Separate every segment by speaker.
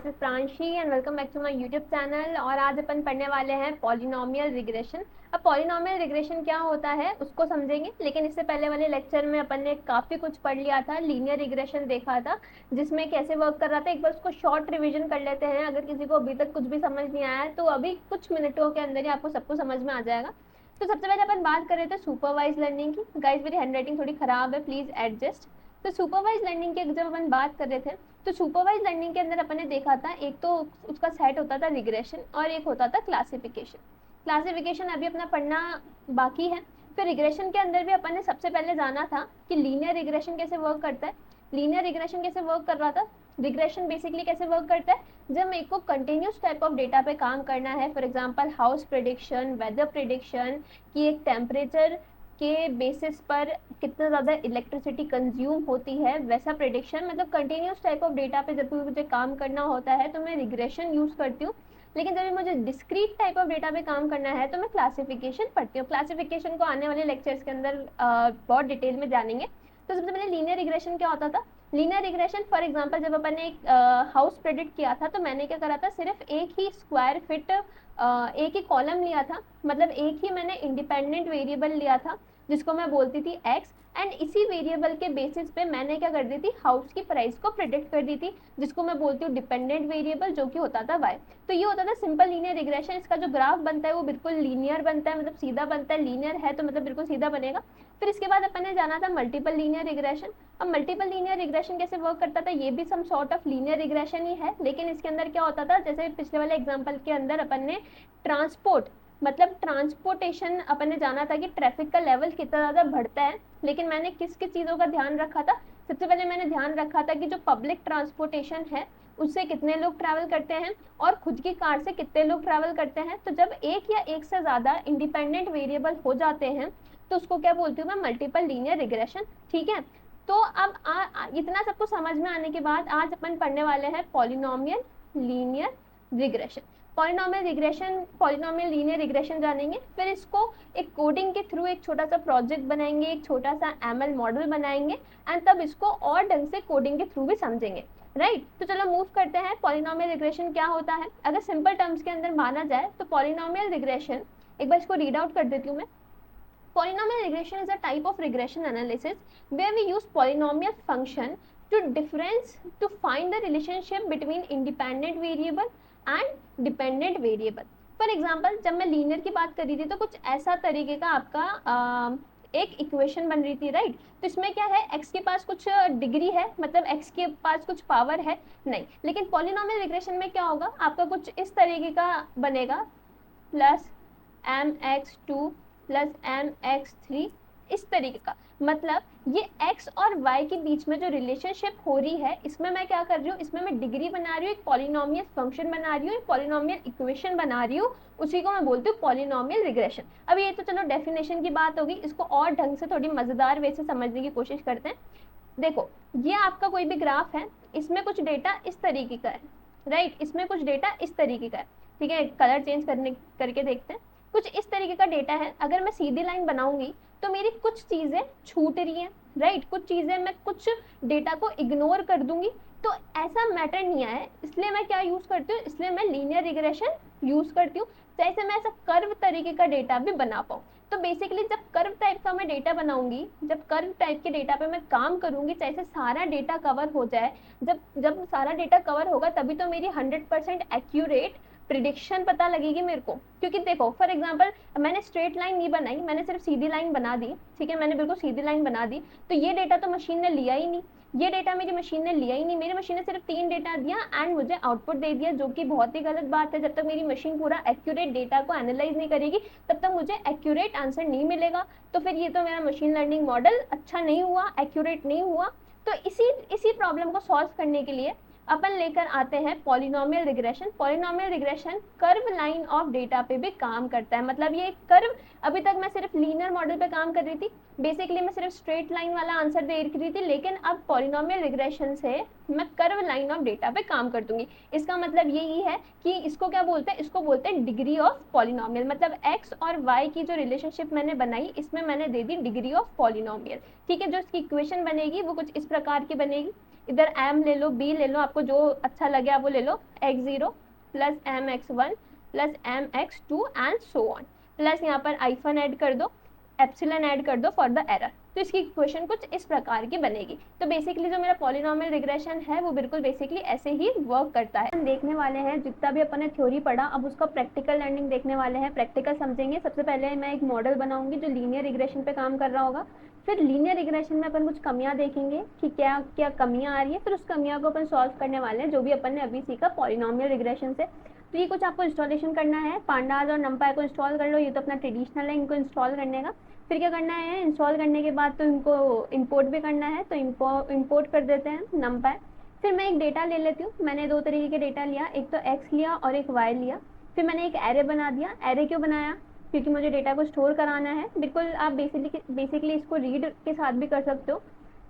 Speaker 1: Is Pranshi and welcome back to my YouTube channel. और आज अपन पढ़ने वाले हैं पॉलिनोमियल रिग्रेशन। अब पॉलिनोमियल रिग्रेशन क्या होता है उसको समझेंगे, लेकिन इससे पहले वाले लेक्चर में अपन ने काफ़ी कुछ पढ़ लिया था, लीनियर रिग्रेशन देखा था जिसमें कैसे वर्क कर रहा था। एक बार उसको शॉर्ट रिविजन कर लेते हैं। अगर किसी को अभी तक कुछ भी समझ नहीं आया है तो अभी कुछ मिनटों के अंदर ही आपको सब कुछ समझ में आ जाएगा। तो सबसे पहले अपन बात कर रहे थे सुपरवाइज लर्निंग की। गाइस मेरी हैंडराइटिंग थोड़ी खराब है, प्लीज एडजस्ट। तो सुपरवाइज लर्निंग की जब अपन बात कर रहे थे तो सुपरवाइज लर्निंग के अंदर अपन ने देखा था एक तो उसका सेट होता था रिग्रेशन और एक होता था क्लासिफिकेशन। क्लासिफिकेशन अभी अपना पढ़ना बाकी है। फिर रिग्रेशन के अंदर भी अपन ने सबसे पहले जाना था कि लीनियर रिग्रेशन कैसे वर्क करता है। लीनियर रिग्रेशन कैसे वर्क कर रहा था, रिग्रेशन बेसिकली कैसे वर्क करता है, जब मेरे को कंटिन्यूस टाइप ऑफ डेटा पे काम करना है, for example house prediction, weather prediction, कि एक टेम्परेचर के बेसिस पर कितना ज़्यादा इलेक्ट्रिसिटी कंज्यूम होती है, वैसा प्रेडिक्शन, मतलब कंटिन्यूस टाइप ऑफ डेटा पे जब भी मुझे काम करना होता है तो मैं रिग्रेशन यूज़ करती हूँ। लेकिन जब मुझे डिस्क्रीट टाइप ऑफ डेटा पे काम करना है तो मैं क्लासिफिकेशन पढ़ती हूँ। क्लासिफिकेशन को आने वाले लेक्चर्स के अंदर बहुत डिटेल में जानेंगे। तो सबसे पहले लीनियर रिग्रेशन क्या होता था। लीनियर रिग्रेशन फॉर एग्जांपल जब अपन ने एक हाउस प्रेडिक्ट किया था तो मैंने क्या करा था, सिर्फ एक ही स्क्वायर फिट एक ही कॉलम लिया था, मतलब एक ही मैंने इंडिपेंडेंट वेरिएबल लिया था जिसको मैं बोलती थी एक्स, एंड इसी वेरिएबल के बेसिस पे मैंने क्या कर दी थी, हाउस की प्राइस को प्रिडिक्ट कर दी थी जिसको मैं बोलती हूँ डिपेंडेंट वेरिएबल, जो कि होता था वाई। तो ये होता था सिंपल लीनियर रिग्रेशन। इसका जो ग्राफ बनता है वो बिल्कुल लीनियर बनता है, मतलब सीधा बनता है, लीनियर है तो मतलब बिल्कुल सीधा बनेगा। फिर इसके बाद अपन ने जाना था मल्टीपल लीनियर रिग्रेशन। अब मल्टीपल लीनियर रिग्रेशन कैसे वर्क करता था, ये भी some sort of linear regression ही है, लेकिन इसके अंदर क्या होता था, जैसे पिछले वाले एग्जांपल के अंदर अपन ने ट्रांसपोर्ट, मतलब ट्रांसपोर्टेशन अपन ने जाना था कि ट्रैफिक का लेवल कितना ज़्यादा बढ़ता है, लेकिन मैंने किस किस चीज़ों का ध्यान रखा था। सबसे पहले मैंने ध्यान रखा था कि जो पब्लिक ट्रांसपोर्टेशन है उससे कितने लोग ट्रैवल करते हैं और खुद की कार से कितने लोग ट्रैवल करते हैं। तो जब एक या एक से ज़्यादा इंडिपेंडेंट वेरिएबल हो जाते हैं तो उसको क्या बोलती हूँ मैं, मल्टीपल लीनियर रिग्रेशन। ठीक है, तो अब इतना सबको समझ में आने के बाद आज अपन पढ़ने वाले हैं polynomial linear regression. Polynomial regression, polynomial linear regression जानेंगे, फिर इसको एक कोडिंग के थ्रू एक छोटा सा प्रोजेक्ट बनाएंगे, एक छोटा सा एमएल मॉडल बनाएंगे, एंड तब इसको और ढंग से कोडिंग के थ्रू भी समझेंगे। राइट, तो चलो मूव करते हैं। पॉलिनोमियल रिग्रेशन क्या होता है, अगर सिंपल टर्म्स के अंदर माना जाए तो पॉलिनोमियल रिग्रेशन, एक बार इसको रीड आउट कर देती हूँ मैं। Polynomial regression is a type of regression analysis where we use polynomial function to find the relationship between independent variable and dependent variable. For example, जब मैं लीनियर की बात कर रही थी तो कुछ ऐसा तरीके का आपका एक इक्वेशन बन रही थी, राइट। तो इसमें क्या है, x के पास कुछ डिग्री है, मतलब x के पास कुछ पावर है, नहीं। लेकिन पॉलिनोमियल रिग्रेशन में क्या होगा, आपका कुछ इस तरीके का बनेगा, प्लस mx2 प्लस mx3, इस तरीके का। मतलब ये x और y के बीच में जो रिलेशनशिप हो रही है इसमें मैं क्या कर रही हूँ, इसमें मैं डिग्री बना रही हूँ, एक पॉलिनोमियल फंक्शन बना रही हूँ, एक पॉलिनोमियल इक्वेशन बना रही हूँ, उसी को मैं बोलती हूँ पॉलिनोमियल रिग्रेशन। अब ये तो चलो डेफिनेशन की बात होगी, इसको और ढंग से थोड़ी मजेदार वे से समझने की कोशिश करते हैं। देखो, ये आपका कोई भी ग्राफ है, इसमें कुछ डेटा इस तरीके का है, राइट, इसमें कुछ डेटा इस तरीके का है। ठीक है, कलर चेंज करके देखते हैं। कुछ इस तरीके का डेटा है, अगर मैं सीधी लाइन बनाऊंगी तो मेरी कुछ चीजें छूट रही हैं, राइट, कुछ चीजें मैं कुछ डेटा को इग्नोर कर दूंगी, तो ऐसा मैटर नहीं है, इसलिए मैं क्या यूज करती हूँ, इसलिए मैं लीनियर रिग्रेशन यूज करती हूँ, जैसे मैं ऐसा कर्व तरीके का डेटा भी बना पाऊँ। तो बेसिकली जब कर्व टाइप का मैं डेटा बनाऊंगी, जब कर्व टाइप के डेटा पे मैं काम करूंगी, चाहे से सारा डेटा कवर हो जाए, जब जब सारा डेटा कवर होगा तभी तो मेरी 100% एक्यूरेट प्रिडिक्शन पता लगेगी मेरे को। क्योंकि देखो फॉर एग्जांपल मैंने स्ट्रेट लाइन नहीं बनाई, मैंने सिर्फ सीधी लाइन बना दी, ठीक है, मैंने बिल्कुल सीधी लाइन बना दी, तो ये डेटा तो मशीन ने लिया ही नहीं, ये डेटा मेरी मशीन ने लिया ही नहीं, मेरी मशीन ने सिर्फ 3 डेटा दिया एंड मुझे आउटपुट दे दिया, जो कि बहुत ही गलत बात है। जब तक मेरी मशीन पूरा एक्यूरेट डेटा को एनालाइज नहीं करेगी तब तक मुझे एक्यूरेट आंसर नहीं मिलेगा, तो फिर ये तो मेरा मशीन लर्निंग मॉडल अच्छा नहीं हुआ, एक्यूरेट नहीं हुआ। तो इसी प्रॉब्लम को सॉल्व करने के लिए अपन लेकर आते हैं polynomial regression. Polynomial regression curve line of data पे भी काम करता है, मतलब ये कर्व, अभी तक मैं सिर्फ लीनियर मॉडल पे काम कर रही थी, बेसिकली मैं सिर्फ स्ट्रेट लाइन वाला आंसर दे रही थी, लेकिन अब पॉलिनोमियल रिग्रेशन से मैं कर्व लाइन ऑफ डेटा पे काम कर दूंगी। इसका मतलब यही है कि इसको क्या बोलते हैं, इसको बोलते हैं डिग्री ऑफ पॉलिनोमियल, मतलब एक्स और वाई की जो रिलेशनशिप मैंने बनाई इसमें मैंने दे दी डिग्री ऑफ पॉलिनोमियल। ठीक है, जो इसकी इक्वेशन बनेगी वो कुछ इस प्रकार की बनेगी। इधर m ले लो, b ले लो, आपको जो अच्छा लगे आप वो ले लो, x0 plus mx1 plus mx2 and so on, plus यहाँ पर आइफन ऐड कर दो, एप्सिलॉन ऐड कर दो फॉर द एरर। तो इसकी इक्वेशन कुछ इस प्रकार की बनेगी। तो बेसिकली जो मेरा पॉलिनोमियल रिग्रेशन है वो बिल्कुल बेसिकली ऐसे ही वर्क करता है। हम देखने वाले हैं जितना भी अपन ने थ्योरी पढ़ा, अब उसका प्रैक्टिकल लर्निंग देखने वाले हैं, प्रैक्टिकल समझेंगे। सबसे पहले मैं एक मॉडल बनाऊंगी जो लीनियर रिग्रेशन पे काम कर रहा होगा, फिर लीनियर रिग्रेशन में अपन कुछ कमियां देखेंगे कि क्या क्या कमियां आ रही है, फिर उस कमियां को अपन सॉल्व करने वाले हैं जो भी अपन ने अभी सीखा पॉलिनोमियल रिग्रेशन से। तो ये कुछ आपको इंस्टॉलेशन करना है, पांडास और नंपाई को इंस्टॉल कर लो, ये तो अपना ट्रेडिशनल है इनको इंस्टॉल करने का। फिर क्या करना है, इंस्टॉल करने के बाद तो इनको इंपोर्ट भी करना है, तो इंपोर्ट कर देते हैं नंपाई। फिर मैं एक डेटा ले लेती हूँ, मैंने दो तरीके के डेटा लिया, एक तो एक्स लिया और एक वाई लिया। फिर मैंने एक एरे बना दिया। एरे क्यों बनाया, क्योंकि मुझे डेटा को स्टोर कराना है। बिल्कुल आप बेसिकली इसको रीड के साथ भी कर सकते हो।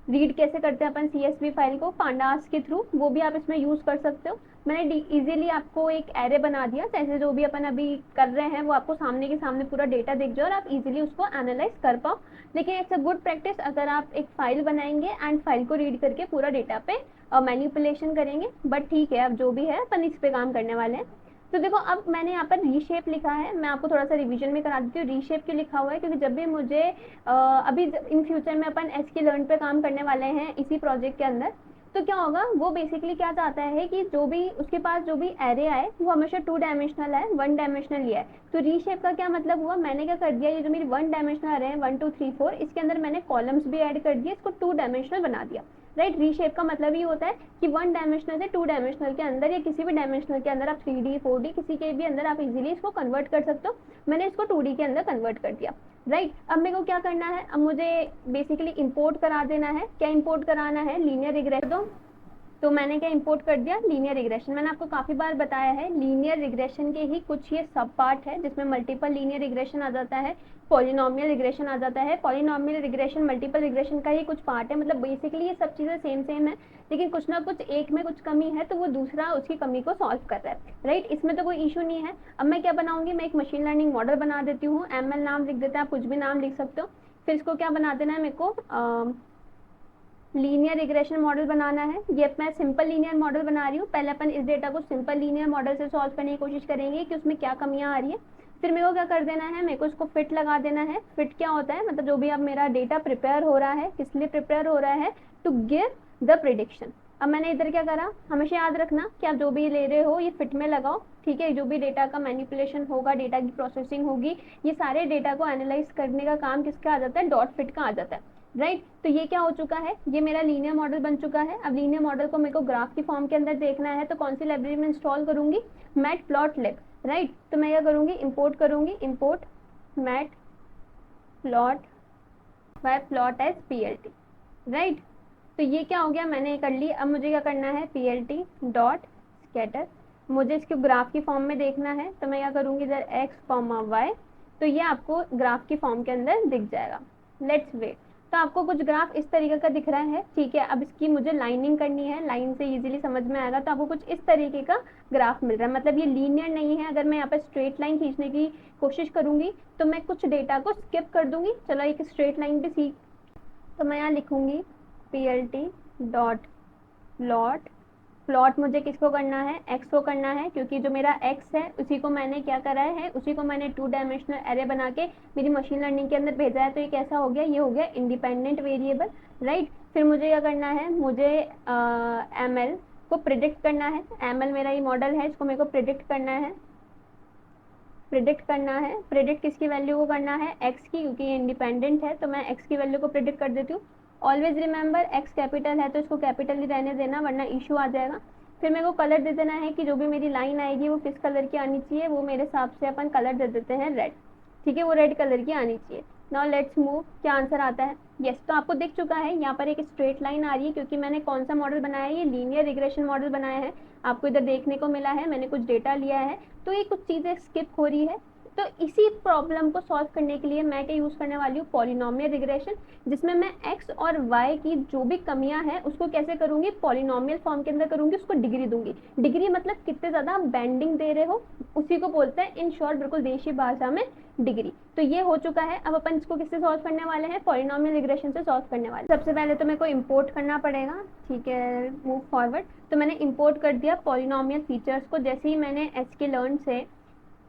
Speaker 1: रीड कैसे करते हैं अपन CSV फाइल को पांडास के थ्रू, वो भी आप इसमें यूज कर सकते हो। मैंने इजीली आपको एक एरे बना दिया, जैसे जो भी अपन अभी कर रहे हैं वो आपको सामने के सामने पूरा डेटा दिख जाए और आप इजीली उसको एनालाइज कर पाओ। लेकिन इट्स अ गुड प्रैक्टिस अगर आप एक फाइल बनाएंगे एंड फाइल को रीड करके पूरा डेटा पे मैनिपुलेशन करेंगे, बट ठीक है अब जो भी है अपन इस पे काम करने वाले हैं। तो देखो अब मैंने यहाँ पर रीशेप लिखा है, मैं आपको थोड़ा सा रिवीजन में करा देती हूँ। रीशेप क्यों लिखा हुआ है, क्योंकि जब भी मुझे अभी इन फ्यूचर में अपन sklearn पे काम करने वाले हैं इसी प्रोजेक्ट के अंदर, तो क्या होगा वो बेसिकली क्या चाहता है कि जो भी उसके पास जो भी एरे आए वो हमेशा 2 डायमेंशनल है, 1 डायमेंशनल लिया है। तो रीशेप का क्या मतलब हुआ, मैंने क्या कर दिया, ये जो मेरी 1 डायमेंशनल एरे है 1 2 3 4, इसके अंदर मैंने कॉलम्स भी ऐड कर दिए, इसको 2 डायमेंशनल बना दिया। राइट, रीशेप का मतलब ये होता है कि 1 डायमेंशनल से 2 डायमेंशनल के अंदर या किसी भी डायमेंशनल के अंदर आप 3D 4D किसी के भी अंदर आप इजीली इसको कन्वर्ट कर सकते हो। मैंने इसको 2D के अंदर कन्वर्ट कर दिया। राइट, अब मेरे को क्या करना है, अब मुझे बेसिकली इंपोर्ट करा देना है। क्या इंपोर्ट कराना है, लीनियर रिग्रेशन। तो मैंने क्या इंपोर्ट कर दिया, लीनियर रिग्रेशन। मैंने आपको काफी बार बताया है लीनियर रिग्रेशन के ही कुछ ये सब पार्ट है जिसमें मल्टीपल लीनियर रिग्रेशन आ जाता है, पॉलिनोमियल रिग्रेशन आ जाता है। पॉलिनोमियल रिग्रेशन मल्टीपल रिग्रेशन का ही कुछ पार्ट है, मतलब बेसिकली ये सब चीजें सेम है, लेकिन कुछ ना कुछ एक में कुछ कमी है तो वो दूसरा उसकी कमी को सॉल्व कर रहा है। राइट, इसमें तो कोई इशू नहीं है। अब मैं क्या बनाऊंगी, मैं एक मशीन लर्निंग मॉडल बना देती हूँ, ML नाम लिख देते हैं, आप कुछ भी नाम लिख सकते हो। फिर इसको क्या बना देना है, मेरे को लीनियर रिग्रेशन मॉडल बनाना है। ये मैं सिंपल लीनियर मॉडल बना रही हूँ। पहले अपन इस डेटा को सिंपल लीनियर मॉडल से सॉल्व करने की कोशिश करेंगे कि उसमें क्या कमियां आ रही है। फिर मेरे को क्या कर देना है, मेरे को इसको फिट लगा देना है। फिट क्या होता है, मतलब जो भी अब मेरा डेटा प्रिपेयर हो रहा है, किस लिए प्रिपेयर हो रहा है, टू गिव द प्रिडिक्शन। अब मैंने इधर क्या करा, हमेशा याद रखना कि आप जो भी ले रहे हो ये फिट में लगाओ, ठीक है। जो भी डेटा का मैनिपुलेशन होगा, डेटा की प्रोसेसिंग होगी, ये सारे डेटा को एनालाइज करने का काम किसका आ जाता है, डॉट फिट का आ जाता है। राइट, तो ये क्या हो चुका है, ये मेरा लीनियर मॉडल बन चुका है। अब लीनियर मॉडल को मेरे को ग्राफ की फॉर्म के अंदर देखना है, तो कौन सी लाइब्रेरी में इंस्टॉल करूंगी, मैटप्लॉटलिब। राइट, तो मैं क्या करूंगी, इंपोर्ट करूंगी, import matplot by plot as plt। Right, तो ये क्या हो गया, मैंने कर ली। अब मुझे क्या करना है, plt डॉट स्कैटर, मुझे इसके ग्राफ की फॉर्म में देखना है, तो मैं क्या करूंगी, इधर x, y, तो ये आपको ग्राफ की फॉर्म के अंदर दिख जाएगा। लेट्स वेट, तो आपको कुछ ग्राफ इस तरीके का दिख रहा है, ठीक है। अब इसकी मुझे लाइनिंग करनी है, लाइन से इजीली समझ में आएगा। तो आपको कुछ इस तरीके का ग्राफ मिल रहा है, मतलब ये लीनियर नहीं है। अगर मैं यहाँ पे स्ट्रेट लाइन खींचने की कोशिश करूंगी तो मैं कुछ डेटा को स्किप कर दूंगी। चलो एक स्ट्रेट लाइन भी सीख, तो मैं यहाँ लिखूंगी plt डॉट प्लॉट। प्लॉट मुझे किसको करना है, x को करना है, क्योंकि जो मेरा x है उसी को मैंने क्या करा है, उसी को मैंने 2 डायमेंशनल एरे बना के मेरी मशीन लर्निंग के अंदर भेजा है। तो ये कैसा हो गया, ये हो गया इंडिपेंडेंट वेरिएबल। राइट, फिर मुझे क्या करना है, मुझे ML को प्रिडिक्ट करना है। ML मेरा ये मॉडल है, इसको मेरे को प्रिडिक्ट करना है। प्रिडिक्ट किसकी वैल्यू को करना है, x की, क्योंकि ये इंडिपेंडेंट है। तो मैं x की वैल्यू को प्रिडिक्ट कर देती हूँ। ऑलवेज रिमेंबर x कैपिटल है तो इसको कैपिटल ही रहने देना, वरना इशू आ जाएगा। फिर मेरे को कलर दे देना है कि जो भी मेरी लाइन आएगी वो किस कलर की आनी चाहिए, वो मेरे हिसाब से अपन कलर दे देते हैं रेड, ठीक है, वो रेड कलर की आनी चाहिए। नाउ लेट्स मूव, क्या आंसर आता है, यस। तो आपको दिख चुका है यहाँ पर एक स्ट्रेट लाइन आ रही है, क्योंकि मैंने कौन सा मॉडल बनाया है, ये लीनियर रिग्रेशन मॉडल बनाया है। आपको इधर देखने को मिला है, मैंने कुछ डेटा लिया है, तो ये कुछ चीज़ें स्किप हो रही है। तो इसी प्रॉब्लम को सॉल्व करने के लिए मैं क्या यूज करने वाली हूँ, पॉलिनोमियल रिग्रेशन, जिसमें मैं x और y की जो भी कमियां हैं उसको कैसे करूंगी, पॉलिनोमियल फॉर्म के अंदर करूंगी, उसको डिग्री दूंगी। डिग्री मतलब कितने ज्यादा आप बैंडिंग दे रहे हो, उसी को बोलते हैं इन शॉर्ट, बिल्कुल देशी भाषा में, डिग्री। तो ये हो चुका है। अब अपन इसको किससे सॉल्व करने वाले हैं, पॉलिनोमियल रिग्रेशन से सॉल्व करने वाले। सबसे पहले तो मेरे को इंपोर्ट करना पड़ेगा, ठीक है, मूव फॉरवर्ड। तो मैंने इंपोर्ट कर दिया पॉलिनोमियल फीचर्स को। जैसे ही मैंने sklearn से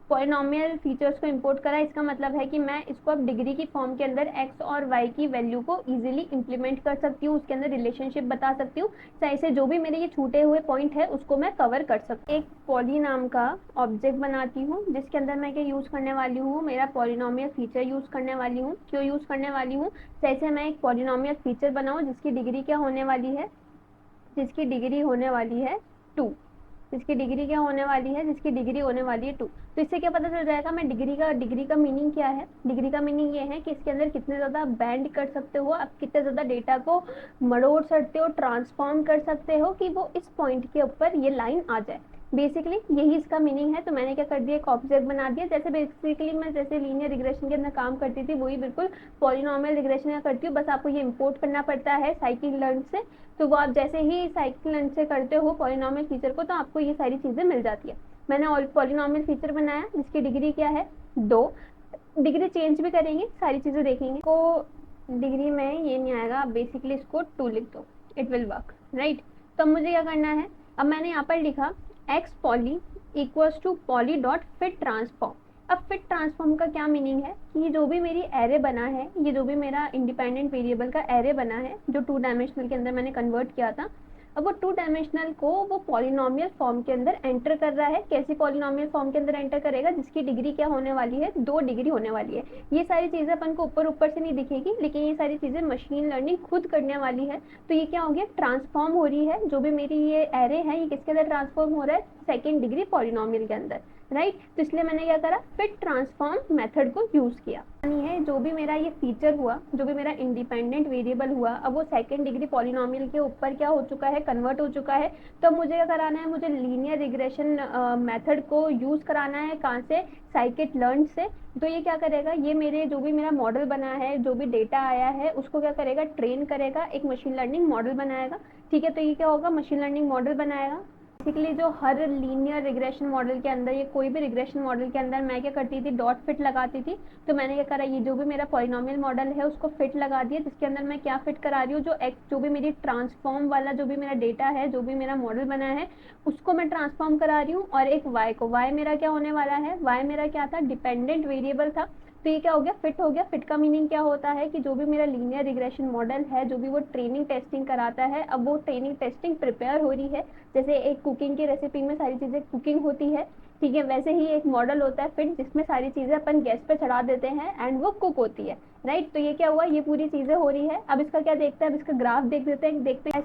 Speaker 1: पॉलिनोमियल फीचर्स को इंपोर्ट करा, इसका मतलब है कि मैं इसको अब डिग्री की फॉर्म के अंदर x और y की वैल्यू को इजीली इंप्लीमेंट कर सकती हूँ, उसके अंदर रिलेशनशिप बता सकती हूँ। चाहे से जो भी मेरे ये छूटे हुए पॉइंट है उसको मैं कवर कर सकती हूँ। एक पॉली नाम का ऑब्जेक्ट बनाती हूँ जिसके अंदर मैं क्या यूज करने वाली हूँ, मेरा पॉलिनोमियल फीचर यूज करने वाली हूँ। क्यों यूज करने वाली हूँ, जैसे मैं एक पॉलिनोमियल फीचर बनाऊँ जिसकी डिग्री क्या होने वाली है, जिसकी डिग्री होने वाली है 2। जिसकी डिग्री क्या होने वाली है, जिसकी डिग्री होने वाली है 2। तो इससे क्या पता चल जाएगा, मैं डिग्री का मीनिंग क्या है। डिग्री का मीनिंग ये है कि इसके अंदर कितने ज़्यादा बैंड कर सकते हो आप, कितने ज़्यादा डेटा को मरोड़ सकते हो, ट्रांसफॉर्म कर सकते हो कि वो इस पॉइंट के ऊपर ये लाइन आ जाए। बेसिकली यही इसका मीनिंग है। तो मैंने क्या कर दिया, एक ऑब्जेक्ट बना दिया। जैसे बेसिकली मैं जैसे लीनियर रिग्रेशन के अंदर काम करती थी वही बिल्कुल पॉलिनोमियल रिग्रेशन का करती हूँ, बस आपको ये इंपोर्ट करना पड़ता है scikit-learn से। तो वो आप जैसे ही scikit-learn से करते हो पॉलिनोमियल फीचर को, तो आपको ये सारी चीज़ें मिल जाती है। मैंने और पॉलिनोमियल फीचर बनाया जिसकी डिग्री क्या है 2। डिग्री चेंज भी करेंगे, सारी चीज़ें देखेंगे। को डिग्री में ये नहीं आएगा, आप बेसिकली इसको 2 लिख दो, इट विल वर्क, राइट। तो अब मुझे क्या करना है, अब मैंने यहाँ पर लिखा x poly equals to poly dot fit transform. अब फिट ट्रांसफॉर्म का क्या मीनिंग है कि ये जो भी मेरी एरे बना है, ये जो भी मेरा इंडिपेंडेंट वेरिएबल का एरे बना है जो 2 डायमेंशनल के अंदर मैंने कन्वर्ट किया था, अब वो 2 डायमेंशनल को वो पॉलिनोमियल फॉर्म के अंदर एंटर कर रहा है। कैसी पॉलिनोमियल फॉर्म के अंदर एंटर करेगा, जिसकी डिग्री क्या होने वाली है, 2 डिग्री होने वाली है। ये सारी चीज़ें अपन को ऊपर ऊपर से नहीं दिखेगी, लेकिन ये सारी चीज़ें मशीन लर्निंग खुद करने वाली है। तो ये क्या हो गया, ट्रांसफॉर्म हो रही है। जो भी मेरी ये एरे है ये किसके अंदर ट्रांसफॉर्म हो रहा है, सेकेंड डिग्री पॉलिनोमियल के अंदर, राइट। तो इसलिए मैंने क्या करा, फिट ट्रांसफॉर्म मेथड को यूज किया। है जो भी मेरा ये फीचर हुआ, जो भी मेरा इंडिपेंडेंट वेरिएबल हुआ, अब वो सेकंड डिग्री पॉलिनोमियल के ऊपर क्या हो चुका है, कन्वर्ट हो चुका है। तो मुझे क्या कराना है, मुझे लीनियर रिग्रेशन मेथड को यूज कराना है। कहाँ से, scikit-learn से। तो ये क्या करेगा, ये मेरे जो भी मेरा मॉडल बना है, जो भी डेटा आया है उसको क्या करेगा, ट्रेन करेगा, एक मशीन लर्निंग मॉडल बनाएगा। ठीक है, तो ये क्या होगा, मशीन लर्निंग मॉडल बनाएगा। बेसिकली जो हर लीनियर रिग्रेशन मॉडल के अंदर, ये कोई भी रिग्रेशन मॉडल के अंदर मैं क्या करती थी, डॉट फिट लगाती थी। तो मैंने क्या करा, ये जो भी मेरा पॉलिनोमियल मॉडल है उसको फिट लगा दिया, जिसके अंदर मैं क्या फिट करा रही हूँ, जो भी मेरी ट्रांसफॉर्म वाला जो भी मेरा डेटा है, जो भी मेरा मॉडल बना है उसको मैं ट्रांसफॉर्म करा रही हूँ। और एक वाई को, वाई मेरा क्या होने वाला है, वाई मेरा क्या था, डिपेंडेंट वेरिएबल था। तो ये क्या हो गया, फिट हो गया। फिट का मीनिंग क्या होता है कि जो भी मेरा लीनियर रिग्रेशन मॉडल है, जो भी वो ट्रेनिंग टेस्टिंग कराता है, अब वो ट्रेनिंग टेस्टिंग प्रिपेयर हो रही है। जैसे एक कुकिंग की रेसिपी में सारी चीज़ें कुकिंग होती है, ठीक है, वैसे ही एक मॉडल होता है फिट, जिसमें सारी चीज़ें अपन गैस पे चढ़ा देते हैं एंड वो कुक होती है, राइट। तो ये क्या हुआ, ये पूरी चीज़ें हो रही है। अब इसका क्या देखते हैं, अब इसका ग्राफ देख देते हैं। देखते हैं,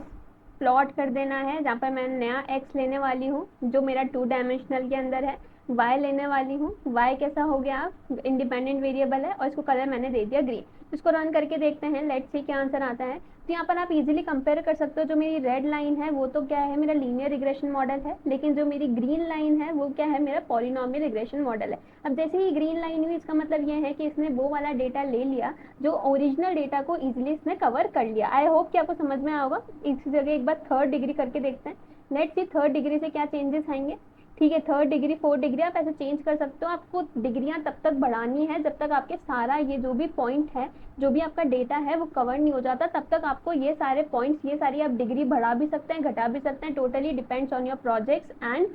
Speaker 1: प्लॉट कर देना है, जहाँ पर मैं नया x लेने वाली हूँ जो मेरा 2 डायमेंशनल के अंदर है, y लेने वाली हूँ। y कैसा हो गया, इंडिपेंडेंट वेरिएबल है, और इसको कलर मैंने दे दिया ग्रीन। इसको रन करके देखते हैं, लेट्स सी क्या आंसर आता है। तो यहाँ पर आप इजीली कंपेयर कर सकते हो, जो मेरी रेड लाइन है वो तो क्या है, मेरा लीनियर रिग्रेशन मॉडल है, लेकिन जो मेरी ग्रीन लाइन है वो क्या है, मेरा पॉलिनोमियल रिग्रेशन मॉडल है। अब जैसे ही ग्रीन लाइन हुई, इसका मतलब ये है कि इसने वो वाला डेटा ले लिया जो ओरिजिनल डेटा को इजीली इसने कवर कर लिया। आई होप कि आपको समझ में आया होगा। इस जगह एक बार थर्ड डिग्री करके देखते हैं, लेट्स सी थर्ड डिग्री से क्या चेंजेस आएंगे। ठीक है, थर्ड डिग्री, फोर्थ डिग्री आप ऐसे चेंज कर सकते हो। आपको डिग्रियां तब तक बढ़ानी है जब तक आपके सारा ये जो भी पॉइंट है, जो भी आपका डेटा है वो कवर नहीं हो जाता, तब तक आपको ये सारे पॉइंट्स, ये सारी आप डिग्री बढ़ा भी सकते हैं, घटा भी सकते हैं। Totally depends on your projects and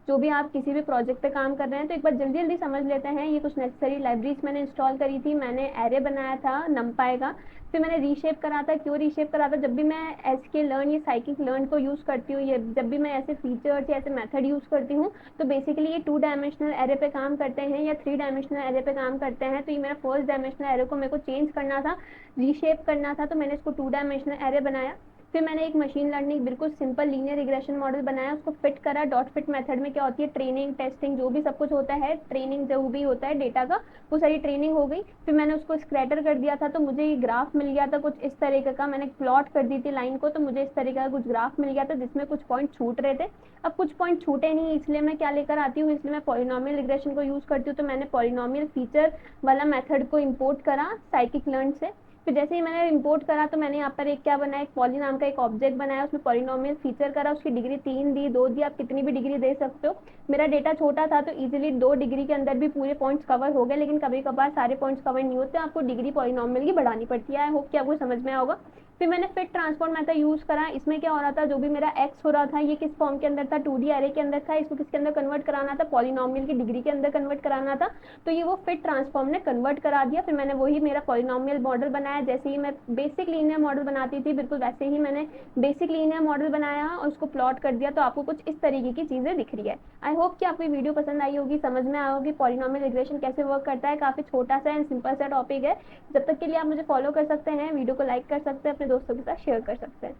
Speaker 1: जो भी आप किसी भी प्रोजेक्ट पे काम कर रहे हैं। तो एक बार जल्दी जल्दी समझ लेते हैं। ये कुछ नेसेसरी लाइब्रेरीज मैंने इंस्टॉल करी थी। मैंने एरे बनाया था numpy का, फिर मैंने रीशेप करा था। क्यों रीशेप करा था, जब भी मैं sklearn या scikit-learn को यूज़ करती हूँ, ये जब भी मैं ऐसे फीचर्स या ऐसे मेथड यूज़ करती हूँ, तो बेसिकली ये 2 डायमेंशनल एरे पे काम करते हैं या 3 डायमेंशनल एरे पे काम करते हैं। तो ये मेरा फर्स्ट डायमेंशनल एरे को मेरे को चेंज करना था, रीशेप करना था, तो मैंने इसको 2 डायमेंशनल एरे बनाया। फिर मैंने एक मशीन लर्निंग बिल्कुल सिंपल लीनियर रिग्रेशन मॉडल बनाया, उसको फिट करा। डॉट फिट मेथड में क्या होती है, ट्रेनिंग टेस्टिंग जो भी सब कुछ होता है, ट्रेनिंग जो भी होता है डेटा का, वो सारी ट्रेनिंग हो गई। फिर मैंने उसको स्क्रैटर कर दिया था, तो मुझे ये ग्राफ मिल गया था कुछ इस तरीके का। मैंने प्लॉट कर दी थी लाइन को, तो मुझे इस तरीके का कुछ ग्राफ मिल गया था जिसमें कुछ पॉइंट छूट रहे थे। अब कुछ पॉइंट छूटे नहीं, इसलिए मैं क्या लेकर आती हूँ, इसलिए मैं पॉलिनोमियल रिग्रेशन को यूज करती हूँ। तो मैंने पॉलिनोमियल फीचर वाला मेथड को इम्पोर्ट करा scikit-learn से। फिर जैसे ही मैंने इंपोर्ट करा तो मैंने यहाँ पर एक क्या बनाया, एक पॉली नाम का एक ऑब्जेक्ट बनाया, उसमें पॉलिनोमियल फीचर करा, उसकी डिग्री 3 दी, 2 दी, आप कितनी भी डिग्री दे सकते हो। मेरा डेटा छोटा था तो इजीली 2 डिग्री के अंदर भी पूरे पॉइंट्स कवर हो गए, लेकिन कभी कभार सारे पॉइंट्स कवर नहीं होते, आपको डिग्री पॉलिनोमियल की बढ़ानी पड़ती है। आई होप कि आपको समझ में आया होगा। फिर मैंने फिट ट्रांसफॉर्म मेथड यूज करा। इसमें क्या हो रहा था, जो भी मेरा एक्स हो रहा था ये किस फॉर्म के अंदर था, 2D एरे के अंदर था, इसको किसके अंदर कन्वर्ट कराना था, पॉलिनोमियल की डिग्री के अंदर कन्वर्ट कराना था। तो ये वो फिट ट्रांसफॉर्म ने कन्वर्ट करा दिया। फिर मैंने वही मेरा पॉलिनोमियल मॉडल बनाया, जैसे ही मैं बेसिक लीनियर मॉडल बनाती थी बिल्कुल वैसे ही मैंने बेसिक लीनियर मॉडल बनाया और उसको प्लॉट कर दिया। तो आपको कुछ इस तरीके की चीजें दिख रही है। आई होप कि आपको वीडियो पसंद आई होगी, समझ में आया होगी पॉलिनोमियल रिग्रेशन कैसे वर्क करता है। काफी छोटा सा एंड सिंपल सा टॉपिक है। जब तक के लिए आप मुझे फॉलो कर सकते हैं, वीडियो को लाइक कर सकते हैं, अपने दोस्तों के साथ शेयर कर सकते हैं।